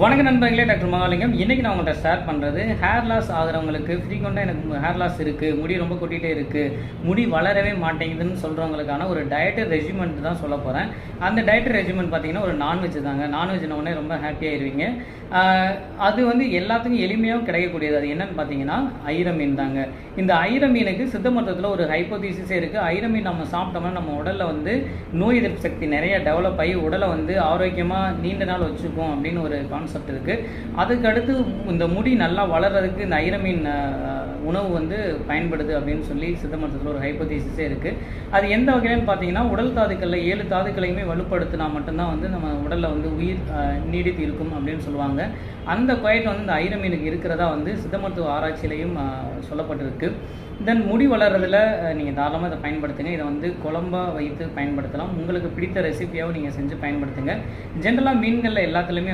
வணக்க நண்பர்களே, டாக்டர் மகாலிங்கம். இன்றைக்கி நான் உங்கள்கிட்ட ஷேர் பண்ணுறது ஹேர் லாஸ் ஆகிறவங்களுக்கு, ஃப்ரீக்வெண்ட்டாக எனக்கு ஹேர் லாஸ் இருக்குது, முடி ரொம்ப கொட்டிகிட்டே இருக்குது, முடி வளரவே மாட்டேங்குதுன்னு சொல்கிறவங்களுக்கான ஒரு டயட்டு ரெஜிமெண்ட் தான் சொல்ல போகிறேன். அந்த டயட்டு ரெஜிமெண்ட் பார்த்திங்கன்னா ஒரு நான்வெஜ் தாங்க. நான்வெஜ்னோடனே ரொம்ப ஹாப்பியாகிடுவீங்க. அது எல்லாத்துக்கும் எளிமையாகவும் கிடைக்கக்கூடியது. அது என்னென்னு பார்த்தீங்கன்னா ஐர மீன் தாங்க. இந்த ஐர மீனுக்கு சித்த மருத்துவத்தில் ஒரு ஹைப்போதீசிஸே இருக்குது. ஐர மீன் நம்ம சாப்பிட்டோம்னா நம்ம உடலில் நோய் எதிர்ப்பு சக்தி நிறைய டெவலப் ஆகி உடலை ஆரோக்கியமாக நீண்ட நாள் வச்சுக்கும் அப்படின்னு ஒரு கான்செப்ட் இருக்குது. அதுக்கடுத்து இந்த முடி நல்லா வளர்கிறதுக்கு இந்த ஐர மீன் உணவு பயன்படுது அப்படின்னு சொல்லி சித்த மருத்துவத்தில் ஒரு ஹைப்போதீசிஸே இருக்குது. அது எந்த வகையிலன்னு பார்த்தீங்கன்னா உடல் தாதுக்களில் 7 தாதுக்களையுமே வலுப்படுத்தினா மட்டும்தான் நம்ம உடலில் உயிர் நீடித்து இருக்கும் அப்படின்னு சொல்லுவாங்க. அந்த குவைட் இந்த ஐர மீனுக்கு இருக்கிறதா சித்த மருத்துவ ஆராய்ச்சியிலையும் சொல்லப்பட்டிருக்கு. தென் முடி வளர்றதில் நீங்கள் தாராளமாக இதை பயன்படுத்துங்க. இதை குழம்பாக வைத்து பயன்படுத்தலாம். உங்களுக்கு பிடித்த ரெசிபியாகவும் நீங்கள் செஞ்சு பயன்படுத்துங்க. ஜென்ரலாக மீன்களில் எல்லாத்துலேயுமே